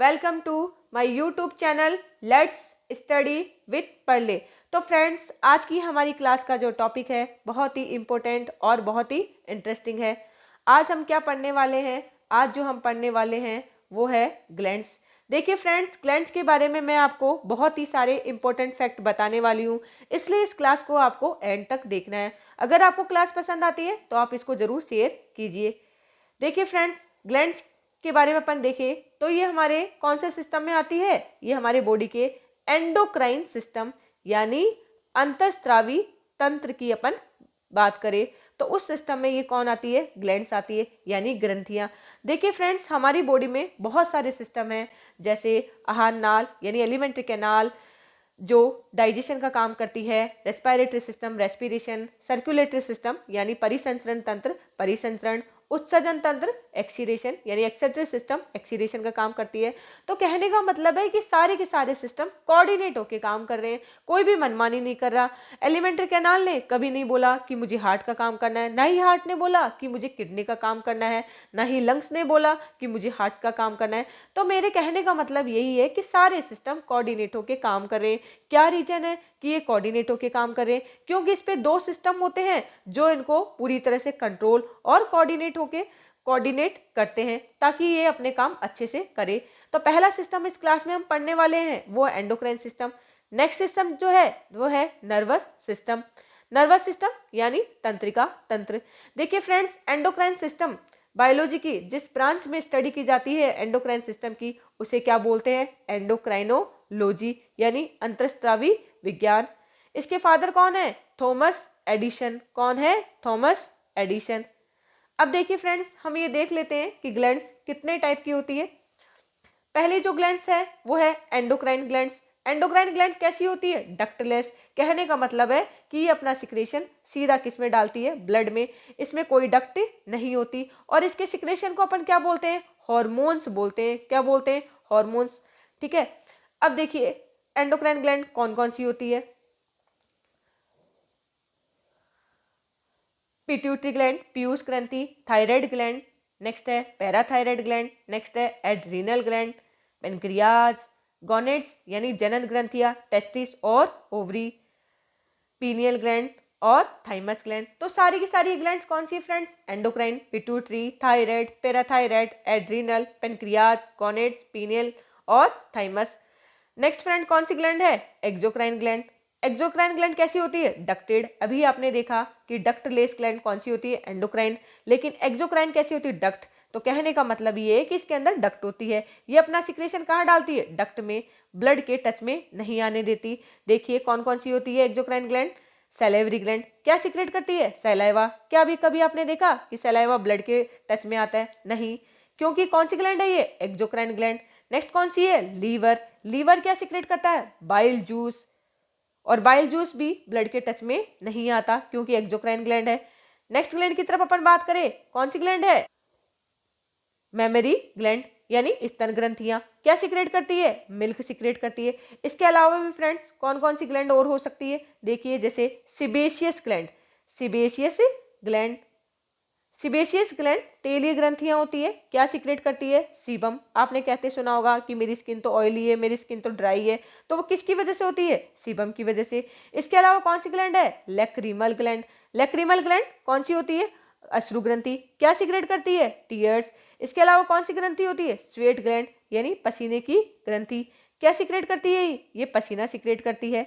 Welcome to my YouTube channel let's study with Parle. तो friends, आज की हमारी क्लास का जो टॉपिक है बहुत ही इम्पोर्टेंट और बहुत ही इंटरेस्टिंग है। आज हम क्या पढ़ने वाले हैं? आज जो हम पढ़ने वाले हैं वो है ग्लैंड्स। देखिए फ्रेंड्स, ग्लैंड्स के बारे में मैं आपको बहुत ही सारे इंपॉर्टेंट फैक्ट बताने वाली हूँ, इसलिए इस क्लास को आपको एंड तक देखना है। अगर आपको क्लास पसंद आती है तो आप इसको ज़रूर शेयर कीजिए। देखिए फ्रेंड्स, ग्लैंड्स के बारे में अपन देखें तो ये हमारे कौन से सिस्टम में आती है? ये हमारे बॉडी के एंडोक्राइन सिस्टम यानी अंतःस्रावी तंत्र की अपन बात करें तो उस सिस्टम में ये कौन आती है? ग्लैंड्स आती है यानी ग्रंथियां। देखिए फ्रेंड्स, हमारी बॉडी में बहुत सारे सिस्टम हैं, जैसे आहार नाल यानी एलिमेंट्री कैनाल जो डाइजेशन का काम करती है, respiratory system respiration, circulatory system यानी परिसंचरण तंत्र परिसंचरण, उत्सर्जन तंत्र एक्सीरेशन यानी एक्सेटरी सिस्टम एक्सीरेशन का काम करती है। तो कहने का मतलब है कि सारे के सारे सिस्टम कोऑर्डिनेट होकर काम कर रहे हैं, कोई भी मनमानी नहीं कर रहा। एलिमेंट्री कैनाल ने कभी नहीं बोला कि मुझे हार्ट का काम करना है, ना ही हार्ट ने बोला कि मुझे किडनी का काम करना है, ना ही लंग्स ने बोला कि मुझे हार्ट का काम करना है। तो मेरे कहने का मतलब यही है कि सारे सिस्टम कोऑर्डिनेट होकर काम कर रहे हैं। क्या रीजन है कि ये कोऑर्डिनेट होकर काम कर रहे हैं? क्योंकि इस पे दो सिस्टम होते हैं जो इनको पूरी तरह से कंट्रोल और कोऑर्डिनेट करते हैं ताकि ये अपने काम अच्छे से करे। तो पहला सिस्टम इस क्लास में हम पढ़ने वाले हैं वो है एंडोक्राइन सिस्टम। नेक्स्ट सिस्टम जो है वो है नर्वस सिस्टम। नर्वस सिस्टम यानी तंत्रिका तंत्र। देखिए फ्रेंड्स, एंडोक्राइन सिस्टम बायोलॉजी की जिस ब्रांच में स्टडी की जाती है एंडोक्राइन सिस्टम की, उसे क्या बोलते हैं? एंडोक्राइनोलॉजी यानी अंतःस्रावी विज्ञान। इसके फादर कौन है? Thomas Edison. कौन है? Thomas Edison. अब देखिए फ्रेंड्स, हम ये देख लेते हैं कि ग्लैंड्स कितने टाइप की होती है। पहली जो ग्लैंड्स है वो है एंडोक्राइन ग्लैंड्स। एंडोक्राइन ग्लैंड्स कैसी होती है? डक्टलेस। कहने का मतलब है कि ये अपना सिक्रेशन सीधा किस में डालती है? ब्लड में। इसमें कोई डक्ट नहीं होती और इसके सिक्रेशन को अपन क्या बोलते हैं? हॉर्मोन्स बोलते हैं। क्या बोलते हैं? हॉर्मोन्स। ठीक है। अब देखिए एंडोक्राइन ग्लैंड कौन कौन सी होती है? पिट्यूटरी ग्लैंड, पीयूष ग्रंथि, थायराइड ग्लैंड, नेक्स्ट है पैराथायराइड ग्लैंड, नेक्स्ट है एड्रीनल ग्लैंड, पेनक्रियाज, गोनेट्स यानी जनन ग्रंथियां, टेस्टिस और ओवरी, पीनियल ग्लैंड और थाइमस ग्लैंड। तो सारी की सारी ग्लैंड्स कौन सी friends? Endocrine, pituitary, thyroid, parathyroid, adrenal, pancreas, gonads, pineal और थाइमस। नेक्स्ट फ्रेंड कौन सी ग्लैंड है? Exocrine gland. एक्सोक्राइन ग्लैंड कैसी होती है? डक्टेड। अभी आपने देखा कि डक्टलेस ग्लैंड कौन सी होती है? एंडोक्राइन। लेकिन एक्सोक्राइन कैसी होती है? डक्ट। तो कहने का मतलब ये है कि इसके अंदर डक्ट होती है। ये अपना सिक्रेशन कहाँ डालती है? डक्ट में, ब्लड के टच में नहीं आने देती। देखिए कौन कौन सी होती है एक्सोक्राइन ग्लैंड। सैलिवरी ग्लैंड क्या सीक्रेट करती है? सैलाइवा। क्या अभी कभी आपने देखा कि सैलाइवा ब्लड के टच में आता है? नहीं, क्योंकि कौन सी ग्लैंड है ये? Exocrine gland. नेक्स्ट कौन सी है? लीवर। लीवर क्या सीक्रेट करता है? Bile juice. और बाइल जूस भी ब्लड के टच में नहीं आता क्योंकि एक्सोक्राइन ग्लैंड है। नेक्स्ट ग्लैंड की तरफ अपन बात करें, कौन सी ग्लैंड है? मेमरी ग्लैंड यानी स्तन ग्रंथियां। क्या सीक्रेट करती है? मिल्क सीक्रेट करती है। इसके अलावा भी फ्रेंड्स कौन कौन सी ग्लैंड और हो सकती है? देखिए जैसे sebaceous gland. Sebaceous gland sebaceous gland तेलीय ग्रंथियां होती है। क्या सीक्रेट करती है? सीबम। आपने कहते सुना होगा कि मेरी स्किन तो ऑयली है, मेरी स्किन तो ड्राई है, तो वो किसकी वजह से होती है? सीबम की वजह से। इसके अलावा कौन सी ग्लैंड है? Lacrimal gland. लैक्रिमल ग्लैंड कौन सी होती है? अश्रु ग्रंथि। क्या सीक्रेट करती है? टीयर्स। इसके अलावा कौन सी ग्रंथि होती है? स्वेट ग्लैंड यानी पसीने की ग्रंथि। क्या सीक्रेट करती है? ये पसीना सीक्रेट करती है।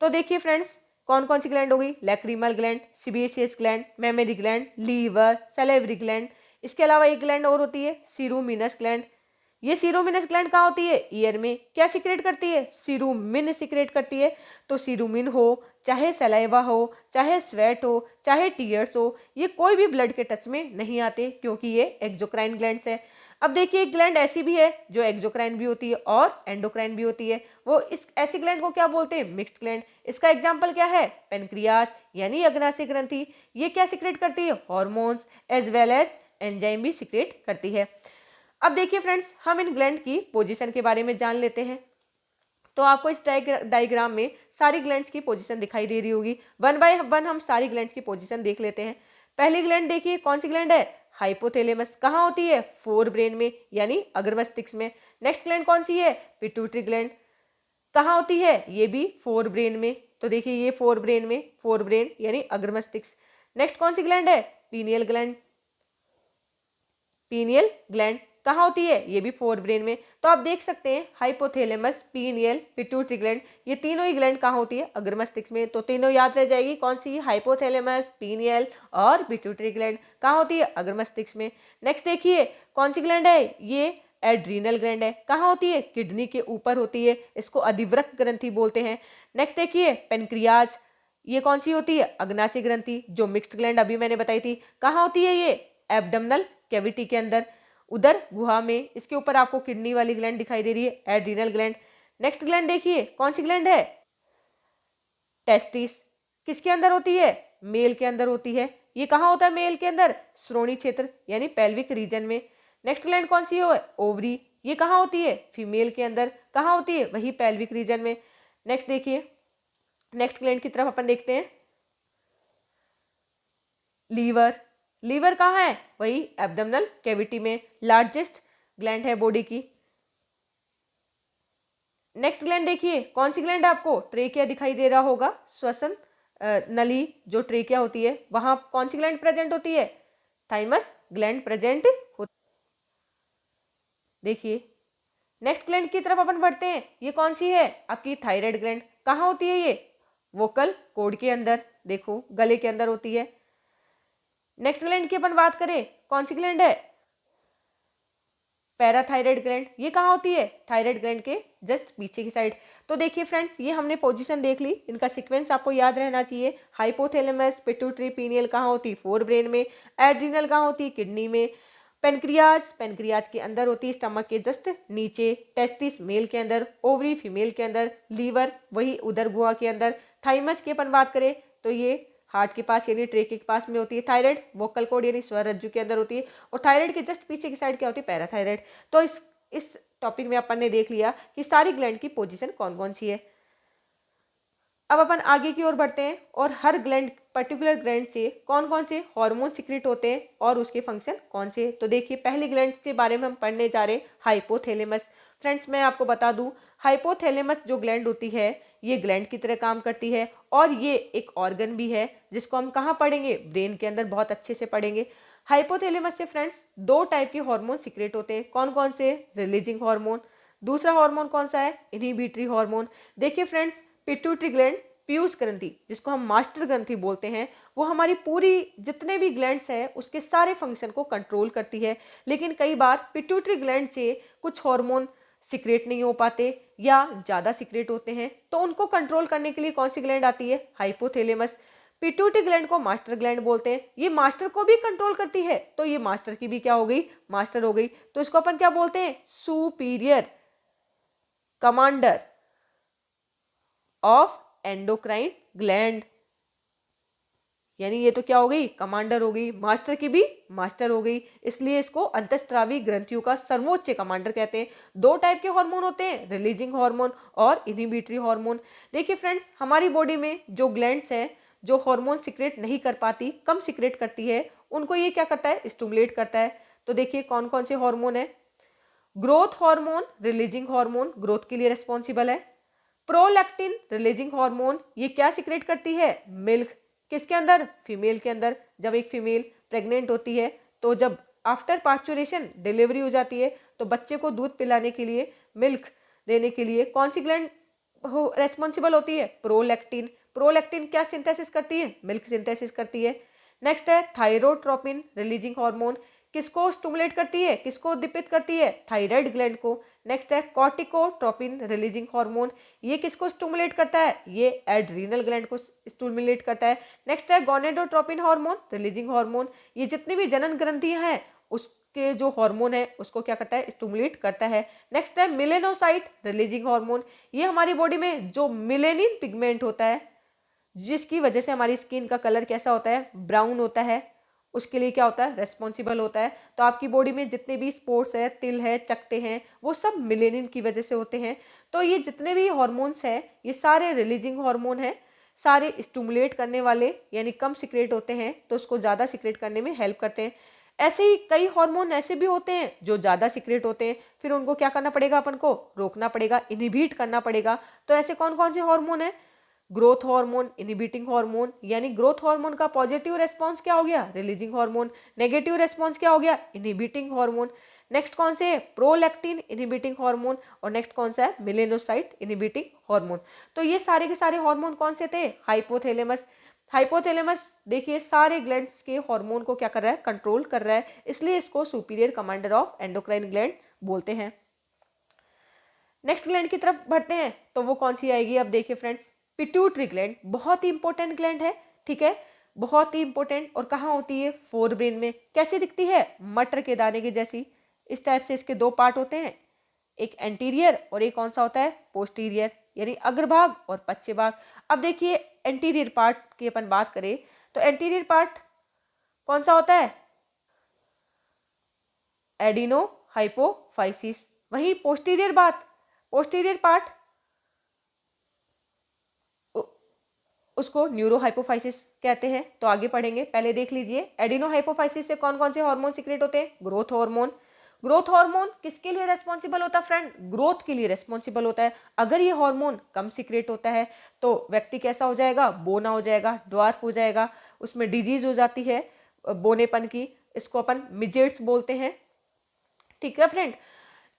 तो देखिए फ्रेंड्स, कौन कौन सी ग्लैंड हो गई? Lacrimal gland, sebaceous gland, mammary gland, liver, salivary gland. इसके अलावा एक ग्लैंड और होती है सीरोमिनस ग्लैंड। ये सीरोमिनस ग्लैंड कहाँ होती है? ईयर में। क्या सीक्रेट करती है? सीरोमिन सीक्रेट करती है। तो सीरोमिन हो, चाहे सलाइवा हो, चाहे स्वेट हो, चाहे टीयर्स हो, ये कोई भी ब्लड के टच में नहीं आते क्योंकि ये एक्सोक्राइन ग्लैंड्स है। अब देखिए एक ग्लैंड ऐसी भी है जो एक्सोक्राइन भी होती है और एंडोक्राइन भी होती है। वो इस ऐसी ग्लैंड को क्या बोलते हैं? Mixed gland. इसका एग्जाम्पल क्या है? पेनक्रियाज यानी अग्नाशय ग्रंथि। ये क्या सीक्रेट करती है? Hormones as well as enzyme भी सीक्रेट करती है। अब देखिए फ्रेंड्स, हम इन ग्लैंड की पोजीशन के बारे में जान लेते हैं। तो आपको इस डायग्राम में सारी ग्लैंड्स की पोजीशन दिखाई दे रही होगी। वन बाय वन हम सारी ग्लैंड्स की पोजीशन देख लेते हैं। पहली ग्लैंड देखिए कौन सी ग्लैंड है? हाइपोथैलेमस। कहाँ होती है? फोर ब्रेन में यानी अग्र मस्तिष्क में। नेक्स्ट ग्लैंड कौन सी है? Pituitary gland. कहाँ होती है? ये भी फोर ब्रेन में। तो देखिए ये फोर ब्रेन में, फोर ब्रेन यानी अग्र मस्तिष्क। नेक्स्ट कौन सी ग्लैंड है? Pineal gland. पीनियल ग्लैंड कहाँ होती है? ये भी फोर ब्रेन में। तो आप देख सकते हैं हाइपोथैलेमस, पीनियल, पिट्यूटरी ग्लैंड, ये तीनों ही ग्लैंड कहाँ होती है? अग्र मस्तिष्क में। तो तीनों याद रह जाएगी कौन सी? हाइपोथैलेमस, पीनियल और पिट्यूटरी ग्लैंड कहाँ होती है? अग्र मस्तिष्क में। नेक्स्ट देखिए कौन सी ग्लैंड है? ये एड्रीनल ग्लैंड है। कहाँ होती है? किडनी के ऊपर होती है, इसको अधिवृक्क ग्रंथि बोलते हैं। नेक्स्ट देखिए पेनक्रियाज, ये कौन सी होती है? अग्नाशय ग्रंथि, जो मिक्स्ड ग्लैंड अभी मैंने बताई थी। कहाँ होती है ये? एब्डोमिनल कैविटी के अंदर, उधर गुहा में। इसके ऊपर आपको किडनी वाली ग्लैंड दिखाई दे रही है, एड्रीनल ग्लैंड। नेक्स्ट ग्लैंड देखिए कौन सी ग्लैंड है? टेस्टिस। किसके अंदर होती है? मेल के अंदर होती है। ये कहाँ होता है मेल के अंदर? श्रोणि क्षेत्र यानी पेल्विक रीजन में। नेक्स्ट ग्लैंड कौन सी है? ओवरी। ये कहाँ होती है? फीमेल के अंदर। कहाँ होती है? वही पेल्विक रीजन में। नेक्स्ट देखिए, नेक्स्ट ग्लैंड की तरफ अपन देखते हैं। लीवर। लीवर कहाँ है? वही एब्डोमिनल कैविटी में, लार्जेस्ट ग्लैंड है बॉडी की। नेक्स्ट ग्लैंड देखिए कौन सी ग्लैंड है? आपको ट्रेकिया दिखाई दे रहा होगा, श्वसन नली जो ट्रेकिया होती है वहां कौन सी ग्लैंड प्रेजेंट होती है? थाइमस ग्लैंड प्रेजेंट होती। देखिए नेक्स्ट ग्लैंड की तरफ अपन बढ़ते हैं। ये कौन सी है? आपकी थायराइड ग्लैंड। कहाँ होती है ये? वोकल कॉर्ड के अंदर, देखो गले के अंदर होती है। नेक्स्ट ग्लैंड की अपन बात करें, कौन सी ग्लैंड है? Parathyroid gland. ये कहाँ होती है? थायराइड ग्लैंड के जस्ट पीछे की साइड। तो देखिए फ्रेंड्स, ये हमने पोजीशन देख ली, इनका सीक्वेंस आपको याद रहना चाहिए। हाइपोथैलेमस, पिट्यूटरी, पीनियल कहाँ होती? फोर ब्रेन में। एड्रिनल कहाँ होती? किडनी में। पेनक्रियाज, पेनक्रियाज के अंदर होती है, स्टमक के जस्ट नीचे। टेस्टिस मेल के अंदर, ओवरी फीमेल के अंदर, लीवर वही उधर गुहा के अंदर। थाइमस की अपन बात करें तो ये हार्ट के पास यानी ट्रेके के पास में होती है। थायराइड वोकल कॉर्ड यानी स्वर रज्जु के अंदर होती है। और थायराइड के जस्ट पीछे की साइड क्या होती है? पैराथायराइड। तो इस टॉपिक में अपन ने देख लिया कि सारी ग्लैंड की पोजीशन कौन कौन सी है। अब अपन आगे की ओर बढ़ते हैं और हर ग्लैंड, पर्टिकुलर ग्लैंड से कौन कौन से हार्मोन सिक्रेट होते हैं और उसके फंक्शन कौन से। तो देखिए पहली ग्लैंड के बारे में हम पढ़ने जा रहे हैं, हाइपोथैलेमस। फ्रेंड्स मैं आपको बता दूं, हाइपोथैलेमस जो ग्लैंड होती है ये ग्लैंड की तरह काम करती है और ये एक ऑर्गन भी है जिसको हम कहाँ पढ़ेंगे? ब्रेन के अंदर बहुत अच्छे से पढ़ेंगे। हाइपोथैलेमस से फ्रेंड्स दो टाइप के हार्मोन सिक्रेट होते हैं। कौन कौन से? Releasing hormone. दूसरा हार्मोन कौन सा है? Inhibitory hormone. देखिए फ्रेंड्स, पिट्यूटरी ग्लैंड, पीयूष ग्रंथि जिसको हम मास्टर ग्रंथि बोलते हैं, वो हमारी पूरी जितने भी ग्लैंड्स हैं उसके सारे फंक्शन को कंट्रोल करती है। लेकिन कई बार पिट्यूटरी ग्लैंड से कुछ हार्मोन सिक्रेट नहीं हो पाते या ज़्यादा सिक्रेट होते हैं, तो उनको कंट्रोल करने के लिए कौन सी ग्लैंड आती है? हाइपोथैलेमस। पिट्यूटरी ग्लैंड को मास्टर ग्लैंड बोलते हैं, ये मास्टर को भी कंट्रोल करती है, तो ये मास्टर की भी क्या हो गई? मास्टर हो गई। तो इसको अपन क्या बोलते हैं? Superior commander of endocrine gland. यानी ये तो क्या हो गई? कमांडर हो गई, मास्टर की भी मास्टर हो गई, इसलिए इसको अंतःस्रावी ग्रंथियों का सर्वोच्च कमांडर कहते हैं। दो टाइप के हार्मोन होते हैं, रिलीजिंग हार्मोन और इनहिबिटरी हार्मोन। देखिए फ्रेंड्स, हमारी बॉडी में जो ग्लैंड्स है जो हार्मोन सिक्रेट नहीं कर पाती, कम सिक्रेट करती है, उनको ये क्या करता है? स्टिमुलेट करता है। तो देखिए कौन कौन से हार्मोन है? Growth hormone, releasing hormone, growth के लिए रिस्पॉन्सिबल है। प्रोलैक्टिन, रिलीजिंग हार्मोन, ये क्या सिक्रेट करती है? मिल्क। किसके अंदर? फीमेल के अंदर। जब एक फीमेल प्रेग्नेंट होती है तो जब आफ्टर पार्चुरेशन डिलीवरी हो जाती है तो बच्चे को दूध पिलाने के लिए, मिल्क देने के लिए कौन सी ग्लैंड रेस्पॉन्सिबल होती है? प्रोलैक्टिन। प्रोलैक्टिन क्या सिंथेसिस करती है? मिल्क सिंथेसिस करती है। नेक्स्ट है थायरोट्रोपिन, रिलीजिंग हार्मोन, किसको स्टिमुलेट करती है? किसको उद्दीपित करती है? थायराइड ग्लैंड को। नेक्स्ट है कॉर्टिकोट्रोपिन, रिलीजिंग हार्मोन, ये किसको स्टिमुलेट करता है? ये एड्रीनल ग्लैंड को स्टिमुलेट करता है। नेक्स्ट है गोनेडोट्रोपिन हार्मोन, रिलीजिंग हार्मोन, ये जितनी भी जनन ग्रंथियां हैं उसके जो हार्मोन है उसको क्या करता है? स्टिमुलेट करता है। नेक्स्ट है मिलेनोसाइट, रिलीजिंग हार्मोन, ये हमारी बॉडी में जो मिलेनिन पिगमेंट होता है जिसकी वजह से हमारी स्किन का कलर कैसा होता है? ब्राउन होता है, उसके लिए क्या होता है? रेस्पॉन्सिबल होता है। तो आपकी बॉडी में जितने भी स्पॉट्स है, तिल है, चकते हैं, वो सब मिलेनिन की वजह से होते हैं। तो ये जितने भी हार्मोन्स हैं ये सारे रिलीजिंग हार्मोन हैं, सारे स्टिमुलेट करने वाले, यानी कम सिक्रेट होते हैं तो उसको ज़्यादा सिक्रेट करने में हेल्प करते हैं। ऐसे ही कई हार्मोन ऐसे भी होते हैं जो ज़्यादा सीक्रेट होते हैं, फिर उनको क्या करना पड़ेगा, अपन को रोकना पड़ेगा, इनहिबिट करना पड़ेगा। तो ऐसे कौन कौन से हार्मोन है? ग्रोथ हार्मोन, इनहिबिटिंग हार्मोन, यानी ग्रोथ हार्मोन का पॉजिटिव रेस्पॉन्स क्या हो गया, रिलीजिंग हार्मोन। नेगेटिव रेस्पॉन्स क्या हो गया, इनहिबिटिंग हार्मोन। नेक्स्ट कौन से है, प्रोलैक्टिन इनहिबिटिंग हार्मोन। और नेक्स्ट कौन सा है, मेलेनोसाइट इनहिबिटिंग हार्मोन। तो ये सारे के सारे हार्मोन कौन से थे, हाइपोथैलेमस। हाइपोथैलेमस देखिए सारे ग्लैंड्स के हार्मोन को क्या कर रहा है, कंट्रोल कर रहा है, इसलिए इसको superior commander of endocrine gland बोलते हैं। नेक्स्ट ग्लैंड की तरफ बढ़ते हैं, तो वो कौन सी आएगी, अब देखिए फ्रेंड्स, पिट्यूटरी ग्लैंड। बहुत ही इंपॉर्टेंट ग्लैंड है, ठीक है, बहुत ही इंपॉर्टेंट। और कहाँ होती है, फोर ब्रेन में। कैसी दिखती है, मटर के दाने की जैसी। इस टाइप से इसके दो पार्ट होते हैं, एक एंटीरियर और एक कौन सा होता है, पोस्टीरियर, यानी अग्रभाग और पश्चिम भाग। अब देखिए एंटीरियर पार्ट की अपन बात करें तो एंटीरियर पार्ट कौन सा होता है, एडिनो हाइपोफाइसिस। वहीं पोस्टीरियर पोस्टीरियर पार्ट उसको न्यूरो हाइपोफाइसिस कहते हैं। तो आगे पढ़ेंगे, पहले देख लीजिए एडिनो हाइपोफाइसिस से कौन कौन से हार्मोन सीक्रेट होते हैं, ग्रोथ हार्मोन। ग्रोथ हार्मोन किसके लिए रेस्पॉन्सिबल होता है फ्रेंड, ग्रोथ के लिए रेस्पॉन्सिबल होता है। अगर ये हार्मोन कम सीक्रेट होता है तो व्यक्ति कैसा हो जाएगा, बोना हो जाएगा, ड्वार्फ हो जाएगा, उसमें डिजीज हो जाती है बोनेपन की, इसको अपन मिजेट्स बोलते हैं, ठीक है फ्रेंड।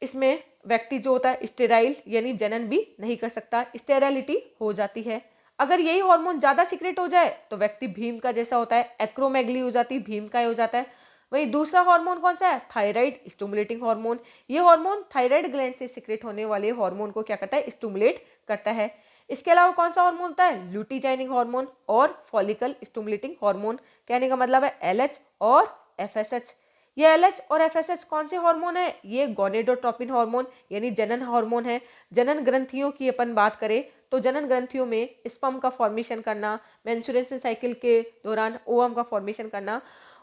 इसमें व्यक्ति जो होता है स्टेराइल यानी जनन भी नहीं कर सकता, स्टेरिलिटी हो जाती है। अगर यही हार्मोन ज्यादा सीक्रेट हो जाए तो व्यक्ति भीम का जैसा होता है, एक्रोमेगली हो जाती है, भीम का हो जाता है। वहीं दूसरा हार्मोन कौन सा है, थायराइड स्टिमुलेटिंग हार्मोन। ये हार्मोन थायराइड ग्लैंड से सीक्रेट होने वाले हार्मोन को क्या करता है, स्टिमुलेट करता है। इसके अलावा कौन सा हार्मोन होता है, ल्यूटिजाइनिंग हार्मोन और फॉलिकल स्टिमुलेटिंग हार्मोन। कहने का मतलब है एलएच और एफएसएच। ये एलएच और एफएसएच कौन से हार्मोन है, ये गोनेडोट्रोपिन हार्मोन यानी जनन हार्मोन है। जनन ग्रंथियों की अपन बात करें तो जनन ग्रंथियों में स्पर्म का फॉर्मेशन करना, मेंस्ट्रुएशन साइकिल के दौरान ओवम का फॉर्मेशन करना,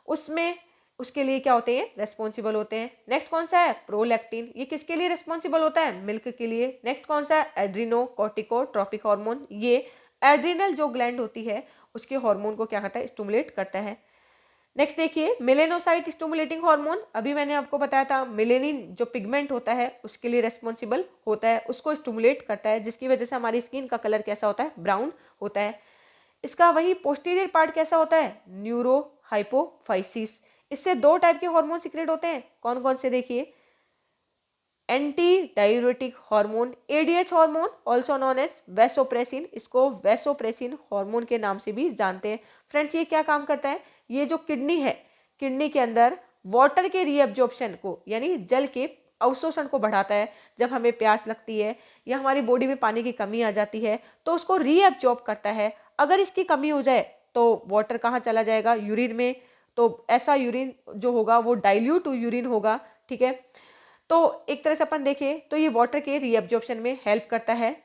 उसमें उसके लिए क्या होते हैं, रेस्पॉन्सिबल होते हैं। नेक्स्ट कौन सा है, प्रोलैक्टिन। ये किसके लिए रेस्पॉन्सिबल होता है, मिल्क के लिए। नेक्स्ट कौन सा है, एड्रीनो कॉर्टिकोट्रोपिक हार्मोन। ये एड्रीनल जो ग्लैंड होती है उसके हार्मोन को क्या करता है, स्टिमुलेट करता है। नेक्स्ट देखिए मेलेनोसाइट स्टिमुलेटिंग हार्मोन। अभी मैंने आपको बताया था मेलेनिन जो पिगमेंट होता है उसके लिए रेस्पॉन्सिबल होता है, उसको स्टिमुलेट करता है, जिसकी वजह से हमारी स्किन का कलर कैसा होता है, ब्राउन होता है। इसका वही पोस्टीरियर पार्ट कैसा होता है, न्यूरो हाइपोफाइसिस। इससे दो टाइप के हार्मोन सीक्रेट होते हैं, कौन कौन से देखिए, anti diuretic hormone ADH hormone also known as vasopressin, इसको वैसोप्रेसिन हार्मोन के नाम से भी जानते हैं। फ्रेंड्स ये क्या काम करता है, ये जो किडनी है, किडनी के अंदर वाटर के रीअब्जॉर्प्शन को यानी जल के अवशोषण को बढ़ाता है। जब हमें प्यास लगती है या हमारी बॉडी में पानी की कमी आ जाती है तो उसको रीअब्जॉर्ब करता है। अगर इसकी कमी हो जाए तो वाटर कहाँ चला जाएगा, यूरिन में। तो ऐसा यूरिन जो होगा वो डाइल्यूट यूरिन होगा, ठीक है। तो एक तरह से अपन देखें तो ये वाटर के रीअब्जॉर्प्शन में हेल्प करता है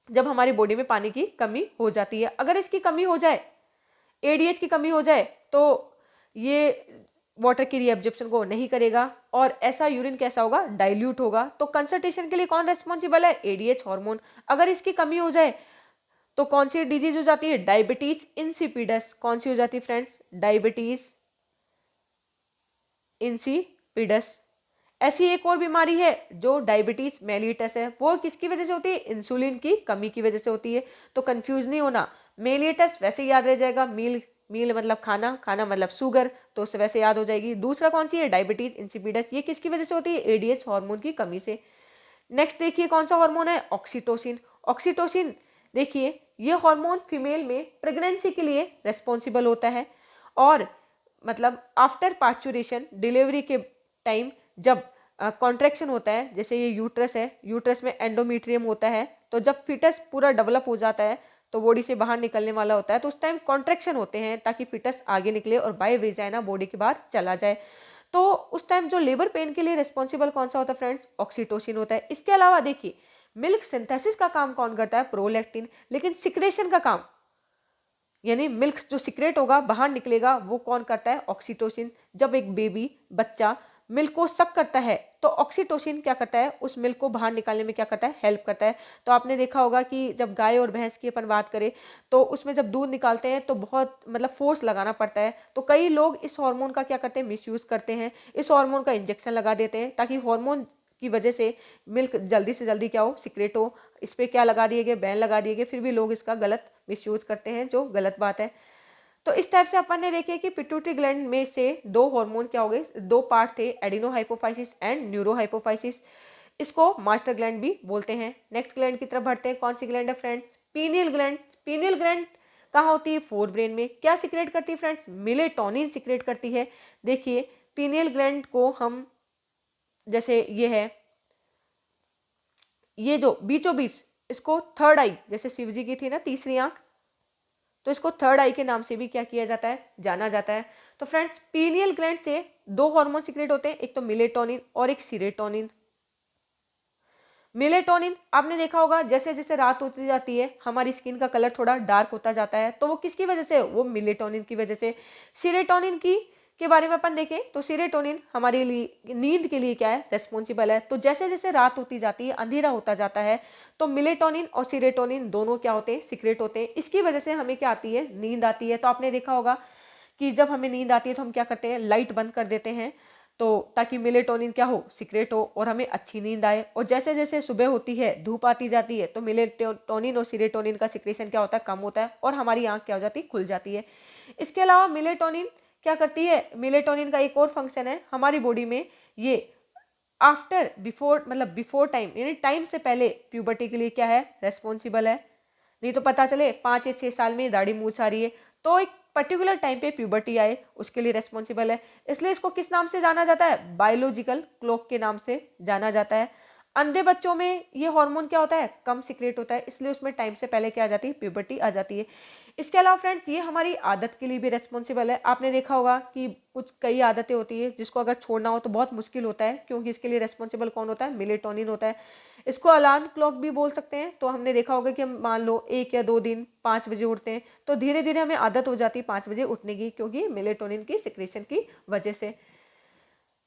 जब हमारी बॉडी में पानी की कमी हो जाती है। अगर इसकी कमी हो जाए, एडीएच की कमी हो जाए, तो ये वाटर की रीअब्जॉर्प्शन को नहीं करेगा और ऐसा यूरिन कैसा होगा, डाइल्यूट होगा। तो कंसंट्रेशन के लिए कौन रेस्पॉन्सिबल है, एडीएच हार्मोन। अगर इसकी कमी हो जाए तो कौन सी डिजीज हो जाती है, डायबिटीज इंसिपिडस। कौन सी हो जाती है फ्रेंड्स, डायबिटीज इंसिपिडस। ऐसी एक और बीमारी है जो डायबिटीज मेलिटस है, वो किसकी वजह से होती है, इंसुलिन की कमी की वजह से होती है। तो कंफ्यूज नहीं होना, मेलिटस वैसे याद रह जाएगा, मील मील मतलब खाना, खाना मतलब शुगर, तो उससे वैसे याद हो जाएगी। दूसरा कौन सी है, डायबिटीज इंसिपिडस, ये किसकी वजह से होती है, एडीएच हार्मोन की कमी से। नेक्स्ट देखिए कौन सा हार्मोन है, ऑक्सीटोसिन। ऑक्सीटोसिन देखिए ये हार्मोन फीमेल में प्रेगनेंसी के लिए रेस्पॉन्सिबल होता है और मतलब आफ्टर पार्चुरेशन, डिलीवरी के टाइम जब कॉन्ट्रैक्शन होता है, जैसे ये यूट्रस है, यूट्रस में एंडोमेट्रियम होता है, तो जब फिटस पूरा डेवलप हो जाता है तो बॉडी से बाहर निकलने वाला होता है, तो उस टाइम कॉन्ट्रैक्शन होते हैं ताकि फिटस आगे निकले और बाय वेजाइना बॉडी के बाहर चला जाए। तो उस टाइम जो लेबर पेन के लिए रिस्पॉन्सिबल कौन सा होता है फ्रेंड्स, ऑक्सीटोसिन होता है। इसके अलावा देखिए मिल्क सिंथेसिस का काम कौन करता है, प्रोलैक्टिन। लेकिन सिक्रेशन का काम यानी मिल्क जो सिक्रेट होगा बाहर निकलेगा वो कौन करता है, ऑक्सीटोसिन। जब एक बेबी बच्चा मिल्क को सक करता है तो ऑक्सीटोसिन क्या करता है, उस मिल्क को बाहर निकालने में क्या करता है, हेल्प करता है। तो आपने देखा होगा कि जब गाय और भैंस की अपन बात करें तो उसमें जब दूध निकालते हैं तो बहुत मतलब फोर्स लगाना पड़ता है। तो कई लोग इस हार्मोन का क्या करते हैं, मिसयूज करते हैं, इस हार्मोन का इंजेक्शन लगा देते हैं ताकि हार्मोन की वजह से मिल्क जल्दी से जल्दी क्या हो, सिक्रेट हो। इस पर क्या लगा दिए गए, बैन लगा दिए गए, फिर भी लोग इसका गलत मिसयूज करते हैं, जो गलत बात है। तो इस टाइप से अपन ने देखे कि पिट्यूटरी ग्लैंड में से दो हार्मोन क्या हो गए, दो पार्ट थे, एडिनोहाइपोफाइसिस एंड न्यूरोहाइपोफाइसिस। इसको मास्टर ग्लैंड भी बोलते हैं। नेक्स्ट ग्लैंड की तरफ बढ़ते हैं। कौन सी ग्लैंड है friends, pineal gland. Pineal gland कहाँ होती है, फोर ब्रेन में। क्या सिक्रेट करती है फ्रेंड्स, मेलेटोनिन सिक्रेट करती है। देखिए पीनियल ग्लैंड को हम, जैसे ये है, ये जो बीचों बीच, इसको थर्ड आई, जैसे शिव जी की थी ना तीसरी आंख, तो इसको थर्ड आई के नाम से भी क्या किया जाता है, जाना जाता है। तो फ्रेंड्स पीनियल ग्लैंड से दो हार्मोन सिक्रेट होते हैं, एक तो मेलेटोनिन और एक सीरोटोनिन। मेलेटोनिन आपने देखा होगा जैसे जैसे रात होती जाती है हमारी स्किन का कलर थोड़ा डार्क होता जाता है, तो वो किसकी वजह से, वो मेलेटोनिन की वजह से। सीरोटोनिन की के बारे में अपन देखें तो सीरोटोनिन हमारे लिए नींद के लिए क्या है, रेस्पॉन्सिबल है। तो जैसे जैसे रात होती जाती है, अंधेरा होता जाता है, तो मेलेटोनिन और सीरोटोनिन दोनों क्या होते हैं, सिक्रेट होते हैं। इसकी वजह से हमें क्या आती है, नींद आती है। तो आपने देखा होगा कि जब हमें नींद आती है तो हम क्या करते हैं, लाइट बंद कर देते हैं, तो ताकि मेलेटोनिन क्या हो, सिक्रेट हो और हमें अच्छी नींद आए। और जैसे जैसे सुबह होती है, धूप आती जाती है, तो मेलेटोनिन और सीरोटोनिन का सिक्रेशन क्या होता है, कम होता है और हमारी आंख क्या हो जाती है, खुल जाती है। इसके अलावा मेलेटोनिन क्या करती है, मेलेटोनिन का एक और फंक्शन है हमारी बॉडी में, ये आफ्टर बिफोर, मतलब बिफोर टाइम यानी टाइम से पहले प्यूबर्टी के लिए क्या है, रेस्पॉन्सिबल है। नहीं तो पता चले 5 या 6 साल में दाढ़ी मूछ आ रही है, तो एक पर्टिकुलर टाइम पे प्यूबर्टी आए, उसके लिए रेस्पॉन्सिबल है। इसलिए इसको किस नाम से जाना जाता है, बायोलॉजिकल क्लॉक के नाम से जाना जाता है। अंधे बच्चों में ये हार्मोन क्या होता है, कम सिक्रेट होता है, इसलिए उसमें टाइम से पहले क्या आ जाती है, प्यूबर्टी आ जाती है। इसके अलावा फ्रेंड्स ये हमारी आदत के लिए भी रेस्पॉन्सिबल है। आपने देखा होगा कि कुछ कई आदतें होती है जिसको अगर छोड़ना हो तो बहुत मुश्किल होता है, क्योंकि इसके लिए रेस्पॉन्सिबल कौन होता है, मेलेटोनिन होता है। इसको अलार्म क्लॉक भी बोल सकते हैं। तो हमने देखा होगा कि हम मान लो 1 या 2 दिन 5 बजे उठते हैं, तो धीरे धीरे हमें आदत हो जाती है 5 बजे उठने की, क्योंकि मेलेटोनिन की सिक्रेशन की वजह से।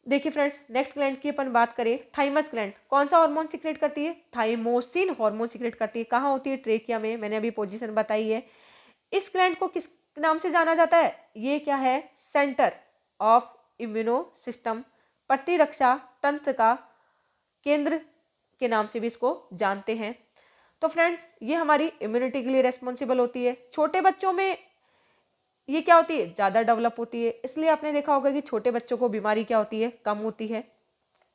देखिए फ्रेंड्स नेक्स्ट ग्लैंड की अपन बात करें, थाइमस ग्लैंड कौन सा हार्मोन सिक्रेट करती है, थाइमोसिन हार्मोन सिक्रेट करती है। कहाँ होती है, ट्रेकिया में, मैंने अभी पोजीशन बताई है। इस ग्लैंड को किस नाम से जाना जाता है, ये क्या है, सेंटर ऑफ इम्यूनो सिस्टम, प्रतिरक्षा तंत्र का केंद्र के नाम से भी इसको जानते हैं। तो फ्रेंड्स ये हमारी इम्यूनिटी के लिए रेस्पॉन्सिबल होती है। छोटे बच्चों में ये क्या होती है, ज़्यादा डेवलप होती है, इसलिए आपने देखा होगा कि छोटे बच्चों को बीमारी क्या होती है, कम होती है।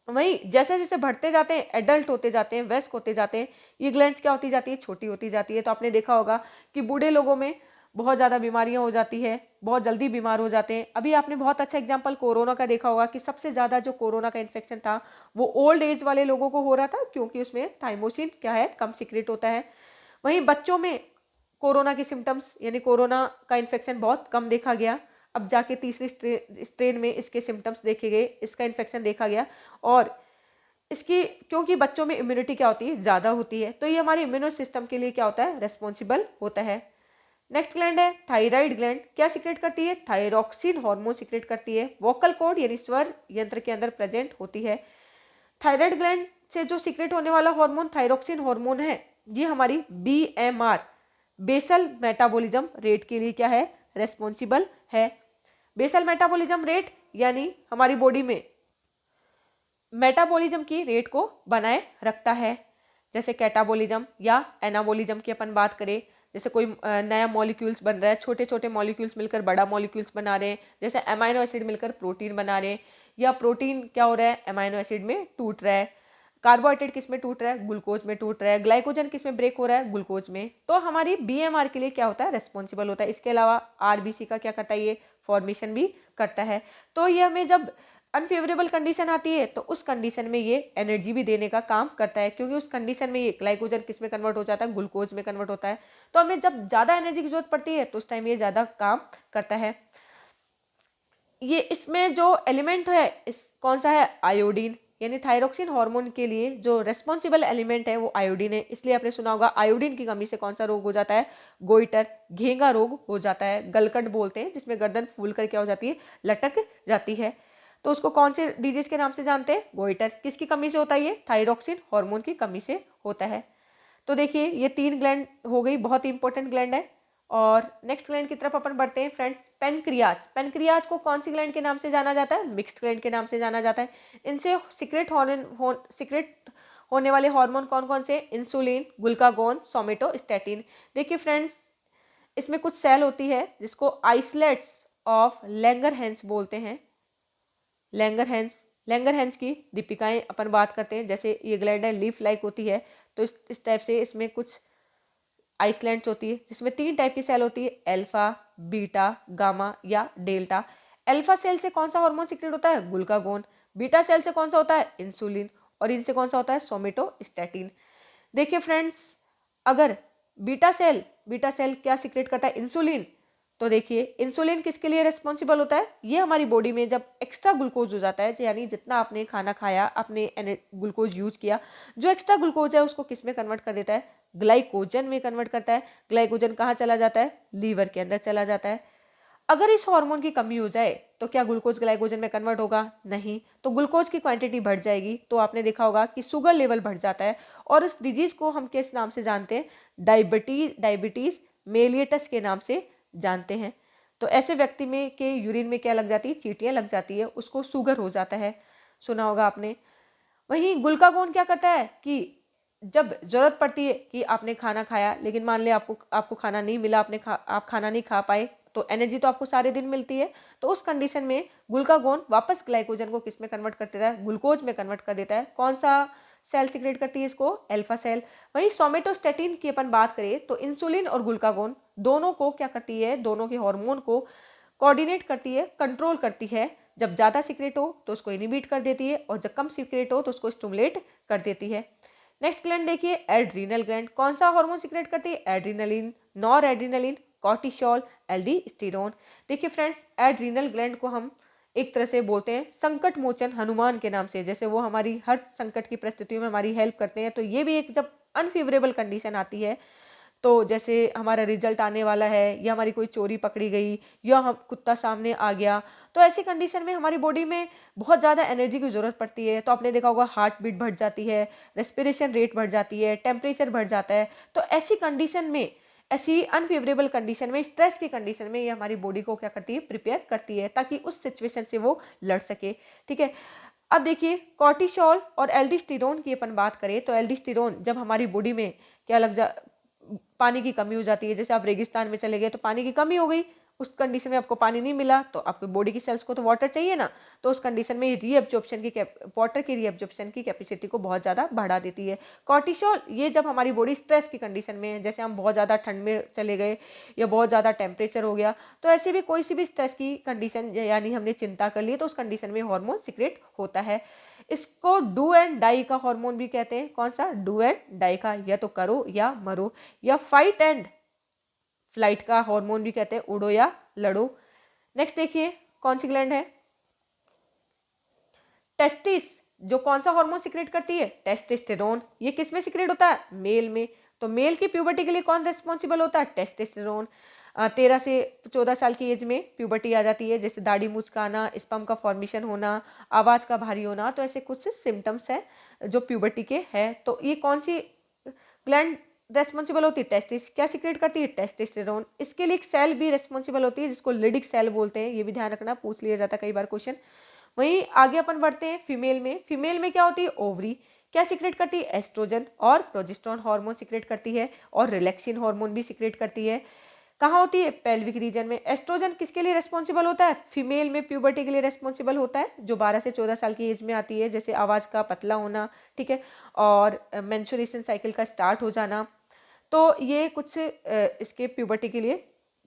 वहीं जैसे जैसे बढ़ते जाते हैं, एडल्ट होते जाते हैं, वयस्क होते जाते हैं, ये ग्लैंड्स क्या होती जाती है, छोटी होती जाती है। तो आपने देखा होगा कि बूढ़े लोगों में बहुत ज़्यादा बीमारियां हो जाती है, बहुत जल्दी बीमार हो जाते हैं। अभी आपने बहुत अच्छा एग्जाम्पल कोरोना का देखा होगा कि सबसे ज़्यादा जो कोरोना का इन्फेक्शन था वो ओल्ड एज वाले लोगों को हो रहा था, क्योंकि उसमें थाइमोसिन क्या है, कम सीक्रेट होता है। वहीं बच्चों में कोरोना की सिम्टम्स यानी कोरोना का इन्फेक्शन बहुत कम देखा गया। अब जाके तीसरी स्ट्रेन में इसके सिम्टम्स देखे गए, इसका इन्फेक्शन देखा गया। और इसकी क्योंकि बच्चों में इम्यूनिटी क्या होती है, ज़्यादा होती है, तो ये हमारे इम्यूनो सिस्टम के लिए क्या होता है, रेस्पॉन्सिबल होता है। नेक्स्ट ग्लैंड है थायराइड ग्लैंड। क्या सिक्रेट करती है, थायरॉक्सिन हार्मोन सिक्रेट करती है। वोकल कॉर्ड यानी स्वर यंत्र के अंदर प्रेजेंट होती है। थायराइड ग्लैंड से जो सिक्रेट होने वाला हार्मोन थायरॉक्सिन हार्मोन है, ये हमारी BMR बेसल मेटाबॉलिज्म रेट के लिए क्या है, रेस्पॉन्सिबल है। बेसल मेटाबॉलिज्म रेट यानी हमारी बॉडी में मेटाबॉलिज्म की रेट को बनाए रखता है। जैसे कैटाबॉलिज्म या एनाबॉलिज्म की अपन बात करें, जैसे कोई नया मॉलिक्यूल्स बन रहा है, छोटे छोटे मॉलिक्यूल्स मिलकर बड़ा मॉलिक्यूल्स बना रहे हैं, जैसे अमाइनो एसिड मिलकर प्रोटीन बना रहे हैं, या प्रोटीन क्या हो रहा है, अमाइनो एसिड में टूट रहा है। कार्बोहाइड्रेट किस में टूट रहा है, ग्लूकोज में टूट रहा है। ग्लाइकोजन किस में ब्रेक हो रहा है, ग्लूकोज में। तो हमारी BMR के लिए क्या होता है, रेस्पॉन्सिबल होता है। इसके अलावा RBC का क्या करता है, ये फॉर्मेशन भी करता है। तो ये हमें जब अनफेवरेबल कंडीशन आती है तो उस कंडीशन में ये एनर्जी भी देने का काम करता है, क्योंकि उस कंडीशन में ये ग्लाइकोजन किस में कन्वर्ट हो जाता है, ग्लूकोज में कन्वर्ट होता है। तो हमें जब ज़्यादा एनर्जी की जरूरत पड़ती है तो उस टाइम ये ज़्यादा काम करता है। ये इसमें जो एलिमेंट है इस कौन सा है, आयोडीन। यानी थायरॉक्सिन हार्मोन के लिए जो रेस्पॉन्सिबल एलिमेंट है वो आयोडीन है। इसलिए आपने सुना होगा आयोडीन की कमी से कौन सा रोग हो जाता है, गोइटर, घेंगा रोग हो जाता है। गलकट बोलते हैं, जिसमें गर्दन फूल कर क्या हो जाती है, लटक जाती है। तो उसको कौन से डिजीज के नाम से जानते हैं? गोइटर। किसकी कमी से होता है ये? थायरॉक्सिन हार्मोन की कमी से होता है। तो देखिए ये 3 ग्लैंड हो गई, बहुत ही इंपॉर्टेंट ग्लैंड है। और नेक्स्ट ग्लैंड की तरफ अपन बढ़ते हैं फ्रेंड्स, पेनक्रियाज। पेनक्रियाज को कौन सी ग्लैंड के नाम से जाना जाता है? मिक्स्ड ग्लैंड के नाम से जाना जाता है। इनसे सीक्रेट होने वाले हार्मोन कौन कौन से? Insulin, glucagon, somatostatin. देखिए फ्रेंड्स, इसमें कुछ सेल होती है जिसको आइसलेट्स ऑफ लैंगरहैंस बोलते हैं। लैंगरहैंस की दीपिकाएं अपन बात करते हैं, जैसे ये ग्लैंड है लीफ लाइक होती है, तो इस टाइप से इसमें कुछ आइसलैंड्स होती है जिसमें 3 टाइप की सेल होती है, अल्फा, बीटा, गामा या डेल्टा। अल्फा सेल से कौन सा हार्मोन सीक्रेट होता है? ग्लूकागोन। बीटा सेल से कौन सा होता है? इंसुलिन। और इनसे कौन सा होता है? सोमेटोस्टैटिन। देखिए फ्रेंड्स, अगर बीटा सेल क्या सीक्रेट करता है? इंसुलिन। तो देखिए इंसुलिन किसके लिए रिस्पॉन्सिबल होता है? ये हमारी बॉडी में जब एक्स्ट्रा ग्लूकोज हो जाता है, यानी जितना आपने खाना खाया, आपने ग्लूकोज यूज किया, जो एक्स्ट्रा ग्लूकोज है उसको किस में कन्वर्ट कर देता है? ग्लाइकोजन में कन्वर्ट करता है। ग्लाइकोजन कहाँ चला जाता है? लीवर के अंदर चला जाता है। अगर इस हार्मोन की कमी हो जाए तो क्या ग्लूकोज ग्लाइकोजन में कन्वर्ट होगा? नहीं। तो ग्लूकोज की क्वांटिटी बढ़ जाएगी, तो आपने देखा होगा कि शुगर लेवल बढ़ जाता है। और इस डिजीज को हम किस नाम से जानते हैं? डायबिटीज मेलियटस के नाम से जानते हैं। तो ऐसे व्यक्ति में के यूरिन में क्या लग जाती है? चींटियां लग जाती है, उसको शुगर हो जाता है, सुना होगा आपने। वहीं ग्लूकागोन क्या करता है कि जब जरूरत पड़ती है कि आपने खाना खाया, लेकिन मान लिया आपको खाना नहीं मिला, आप खाना नहीं खा पाए, तो एनर्जी तो आपको सारे दिन मिलती है, तो उस कंडीशन में ग्लूकागोन वापस ग्लाइकोजन को किस में कन्वर्ट कर देता है? ग्लूकोज में कन्वर्ट कर देता है। कौन सा सेल सीक्रेट करती है इसको? Alpha cell. वहीं सोमेटोस्टैटिन की अपन बात करें तो इंसुलिन और ग्लूकागोन दोनों को क्या करती है? दोनों के हार्मोन को कोऑर्डिनेट करती है, कंट्रोल करती है। जब ज़्यादा सीक्रेट हो तो उसको इनिबिट कर देती है, और जब कम सीक्रेट हो तो उसको स्टिमुलेट कर देती है। नेक्स्ट ग्लैंड देखिए, एड्रीनल ग्लैंड। कौन सा हार्मोन सीक्रेट करती है? Adrenaline, nor adrenaline, cortisol, aldosterone. देखिए फ्रेंड्स, एड्रीनल ग्लैंड को हम एक तरह से बोलते हैं संकट मोचन हनुमान के नाम से, जैसे वो हमारी हर संकट की परिस्थितियों में हमारी हेल्प करते हैं। तो ये भी एक जब अनफेवरेबल कंडीशन आती है, तो जैसे हमारा रिजल्ट आने वाला है, या हमारी कोई चोरी पकड़ी गई, या हम कुत्ता सामने आ गया, तो ऐसी कंडीशन में हमारी बॉडी में बहुत ज़्यादा एनर्जी की ज़रूरत पड़ती है। तो आपने देखा होगा हार्ट बीट बढ़ जाती है, रेस्पिरेशन रेट बढ़ जाती है, टेम्परेचर बढ़ जाता है। तो ऐसी कंडीशन में, ऐसी अनफेवरेबल कंडीशन में, स्ट्रेस की कंडीशन में, ये हमारी बॉडी को क्या करती है? प्रिपेयर करती है, ताकि उस सिचुएशन से वो लड़ सके। ठीक है। अब देखिए कॉर्टिसोल और एल्डोस्टेरोन की अपन बात करें तो एल्डोस्टेरोन जब हमारी बॉडी में क्या लग जा पानी की कमी हो जाती है, जैसे आप रेगिस्तान में चले गए तो पानी की कमी हो गई, उस कंडीशन में आपको पानी नहीं मिला, तो आपकी बॉडी की सेल्स को तो वाटर चाहिए ना, तो उस कंडीशन में वाटर की रीअब्जॉर्प्शन की कैपेसिटी को बहुत ज़्यादा बढ़ा देती है। कॉर्टिसोल ये जब हमारी बॉडी स्ट्रेस की कंडीशन में है, जैसे हम बहुत ज़्यादा ठंड में चले गए या बहुत ज़्यादा टेम्परेचर हो गया, तो ऐसी भी कोई सी भी स्ट्रेस की कंडीशन, यानी हमने चिंता कर ली, तो उस कंडीशन में हार्मोन सीक्रेट होता है। इसको डू एंड डाई का हार्मोन भी कहते हैं। कौन सा? डू एंड डाई का, या तो करो या मरो, या फाइट एंड फ्लाइट का हार्मोन भी कहते हैं, उड़ो या लड़ो। नेक्स्ट देखिए कौन सी ग्लैंड है? टेस्टिस, जो कौन सा हार्मोन सीक्रेट करती है? टेस्टोस्टेरोन। ये किस में सीक्रेट होता है? मेल में। तो मेल की प्यूबर्टी के लिए कौन रिस्पॉन्सिबल होता है? टेस्टोस्टेरोन। 13 से 14 साल की एज में प्यूबर्टी आ जाती है, जैसे दाढ़ी मुचकाना, स्पर्म का फॉर्मेशन होना, आवाज़ का भारी होना, तो ऐसे कुछ सिम्टम्स हैं जो प्यूबर्टी के हैं। तो ये कौन सी ग्लैंड रेस्पॉन्सिबल होती है? टेस्टिस। क्या सीक्रेट करती है? टेस्टोस्टेरोन। इसके लिए एक सेल भी रेस्पॉन्सिबल होती है जिसको लिडिक सेल बोलते हैं, ये भी ध्यान रखना, पूछ लिया जाता है कई बार क्वेश्चन। वहीं आगे अपन बढ़ते हैं फीमेल में क्या होती है? ओवरी। क्या सीक्रेट करती है? एस्ट्रोजन और प्रोजेस्टेरोन हार्मोन सीक्रेट करती है, और रिलैक्सिन हार्मोन भी सीक्रेट करती है। कहाँ होती है? पेल्विक रीजन में। एस्ट्रोजन किसके लिए रेस्पॉन्सिबल होता है? फीमेल में प्यूबर्टी के लिए रेस्पॉन्सिबल होता है, जो 12 से 14 साल की एज में आती है, जैसे आवाज़ का पतला होना, ठीक है, और मेंस्ट्रुएशन साइकिल का स्टार्ट हो जाना। तो ये कुछ इसके प्यूबर्टी के लिए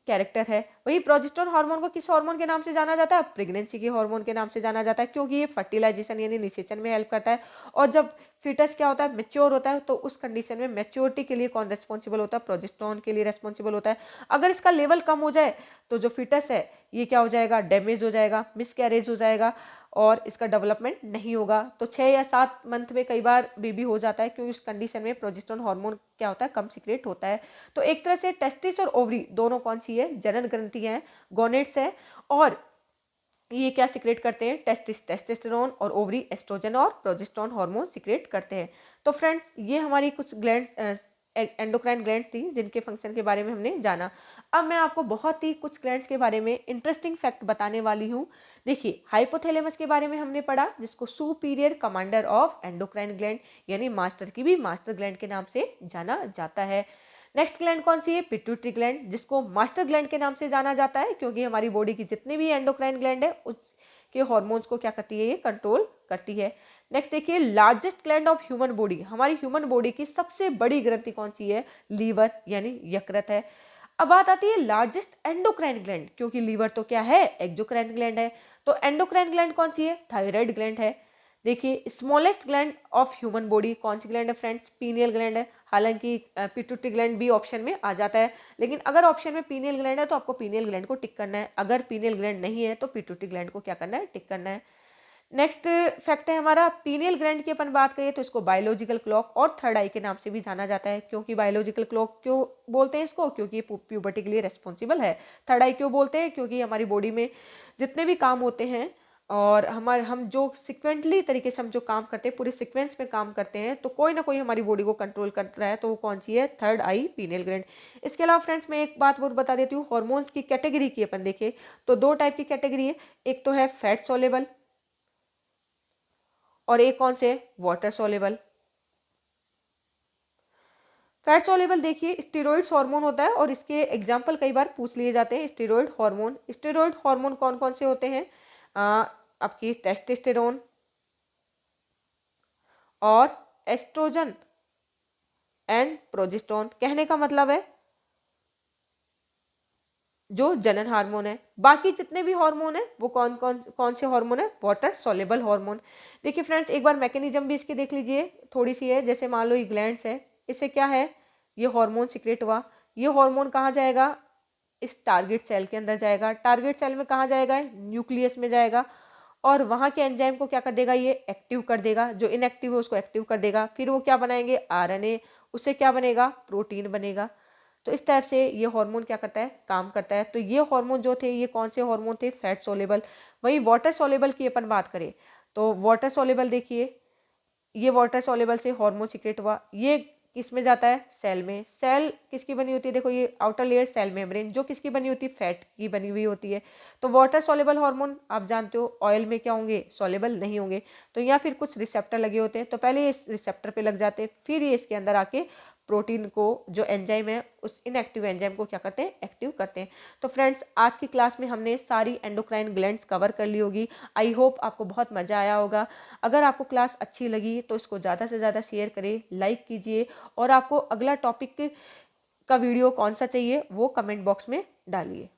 कैरेक्टर है। वही प्रोजेस्टेरोन हार्मोन को किस हार्मोन के नाम से जाना जाता है? प्रेगनेंसी के हार्मोन के नाम से जाना जाता है, क्योंकि ये फर्टिलाइजेशन यानी निषेचन में हेल्प करता है। और जब फीटस क्या होता है? मैच्योर होता है, तो उस कंडीशन में मैच्योरिटी के लिए कौन रेस्पॉन्सिबल होता है? प्रोजेस्टेरोन के लिए रेस्पॉन्सिबल होता है। अगर इसका लेवल कम हो जाए तो जो फीटस है ये क्या हो जाएगा? डैमेज हो जाएगा, मिसकैरेज हो जाएगा, और इसका डेवलपमेंट नहीं होगा। तो 6 या 7 मंथ में कई बार बेबी हो जाता है, क्योंकि उस कंडीशन में प्रोजेस्टेरोन हार्मोन क्या होता है? कम सीक्रेट होता है। तो एक तरह से टेस्टिस और ओवरी दोनों कौन सी है? जनन ग्रंथि है, गोनेट्स है, और ये क्या सिक्रेट करते हैं, टेस्टोस्टेरोन, और ओवरी एस्ट्रोजन और प्रोजेस्टेरोन हार्मोन सिक्रेट करते हैं। तो फ्रेंड्स ये हमारी कुछ ग्लैंड्स एंडोक्राइन ग्लैंड्स थी जिनके फंक्शन के बारे में हमने जाना। अब मैं आपको बहुत ही कुछ ग्लैंड्स के बारे में इंटरेस्टिंग फैक्ट बताने वाली हूँ। देखिए, हाइपोथैलेमस के बारे में हमने पढ़ा, जिसको superior commander of endocrine gland यानी मास्टर की भी मास्टर ग्लैंड के नाम से जाना जाता है। नेक्स्ट ग्लैंड कौन सी है, पिट्यूटरी ग्लैंड, जिसको मास्टर ग्लैंड के नाम से जाना जाता है क्योंकि हमारी बॉडी की जितनी भी एंडोक्राइन ग्लैंड है उसके हार्मोन्स को क्या करती है, ये कंट्रोल करती है। नेक्स्ट देखिए, largest gland of human body, हमारी ह्यूमन बॉडी की सबसे बड़ी ग्रंथि कौन सी है, लीवर यानी यकृत है। अब बात आती है लार्जेस्ट एंडोक्राइन ग्लैंड, क्योंकि लीवर तो क्या है, एक्सोक्राइन ग्लैंड है। तो एंडोक्राइन ग्लैंड कौन सी है, थायराइड ग्लैंड है। देखिए, smallest gland of human body कौन सी ग्लैंड है फ्रेंड्स, पीनियल ग्लैंड है। हालांकि पिट्यूटरी ग्लैंड भी ऑप्शन में आ जाता है, लेकिन अगर ऑप्शन में पीनियल ग्लैंड है तो आपको पीनियल ग्लैंड को टिक करना है, अगर पीनियल ग्लैंड नहीं है तो पिट्यूटरी ग्लैंड को क्या करना है, टिक करना है। नेक्स्ट फैक्ट है हमारा, पीनियल ग्लैंड की अपन बात करें तो इसको बायोलॉजिकल क्लॉक और थर्ड आई के नाम से भी जाना जाता है। क्योंकि बायोलॉजिकल क्लॉक क्यों बोलते हैं इसको, क्योंकि ये प्यूबर्टी के लिए रेस्पॉन्सिबल है। थर्ड आई क्यों बोलते हैं, क्योंकि हमारी बॉडी में जितने भी काम होते हैं और हम जो सिक्वेंटली तरीके से हम जो काम करते हैं, पूरे सिक्वेंस में काम करते हैं, तो कोई ना कोई हमारी बॉडी को कंट्रोल कर रहा है, तो वो कौन सी है, थर्ड आई पीनियल ग्लैंड। इसके अलावा फ्रेंड्स मैं एक बात और बता देती हूँ, हॉर्मोन्स की कैटेगरी की अपन देखें तो दो टाइप की कैटेगरी है। एक तो है फैट सोलेबल और एक कौन से, वाटर सोलेबल। फैट सोलेबल देखिए स्टेरॉइड्स हार्मोन होता है और इसके एग्जाम्पल कई बार पूछ लिए जाते हैं। स्टेरॉइड हार्मोन कौन कौन से होते हैं, आपकी टेस्टोस्टेरोन और एस्ट्रोजन एंड प्रोजेस्टेरोन। कहने का मतलब है जो जनन हार्मोन है। बाकी जितने भी हार्मोन है वो कौन से हार्मोन है, वाटर सोलेबल हार्मोन। देखिए फ्रेंड्स, एक बार मैकेनिज्म भी इसके देख लीजिए, थोड़ी सी है। जैसे मान लो ये ग्लैंड्स है, इससे क्या है, ये हार्मोन सिक्रेट हुआ। ये हार्मोन कहाँ जाएगा, इस टारगेट सेल के अंदर जाएगा। टारगेट सेल में कहाँ जाएगा, न्यूक्लियस में जाएगा और वहाँ के एंजाइम को क्या कर देगा, ये एक्टिव कर देगा। जो इनएक्टिव है उसको एक्टिव कर देगा। फिर वो क्या बनाएंगे, आरएनए, उससे क्या बनेगा, प्रोटीन बनेगा। तो इस टाइप से ये हार्मोन क्या करता है, काम करता है। तो ये हार्मोन जो थे, ये कौन से हार्मोन थे, फैट सोलेबल। वहीं वाटर सोलेबल की अपन बात करें तो वाटर सोलेबल देखिए, ये वाटर सोलेबल से हार्मोन सीक्रेट हुआ। ये किस में जाता है, सेल में। सेल किसकी बनी होती है, देखो ये आउटर लेयर सेल मेम्ब्रेन, जो किसकी बनी होती है, फैट की बनी हुई होती है। तो वाटर सोलेबल हार्मोन आप जानते हो ऑयल में क्या होंगे, सोलेबल नहीं होंगे। तो या फिर कुछ रिसेप्टर लगे होते हैं, तो पहले ये इस रिसेप्टर पे लग जाते हैं, फिर ये इसके अंदर आके प्रोटीन को, जो एंजाइम है, उस इनएक्टिव एंजाइम को क्या करते हैं, एक्टिव करते हैं। तो फ्रेंड्स, आज की क्लास में हमने सारी एंडोक्राइन ग्लैंड्स कवर कर ली होगी। आई होप आपको बहुत मज़ा आया होगा। अगर आपको क्लास अच्छी लगी तो इसको ज़्यादा से ज़्यादा शेयर करें, लाइक कीजिए, और आपको अगला टॉपिक का वीडियो कौन सा चाहिए वो कमेंट बॉक्स में डालिए।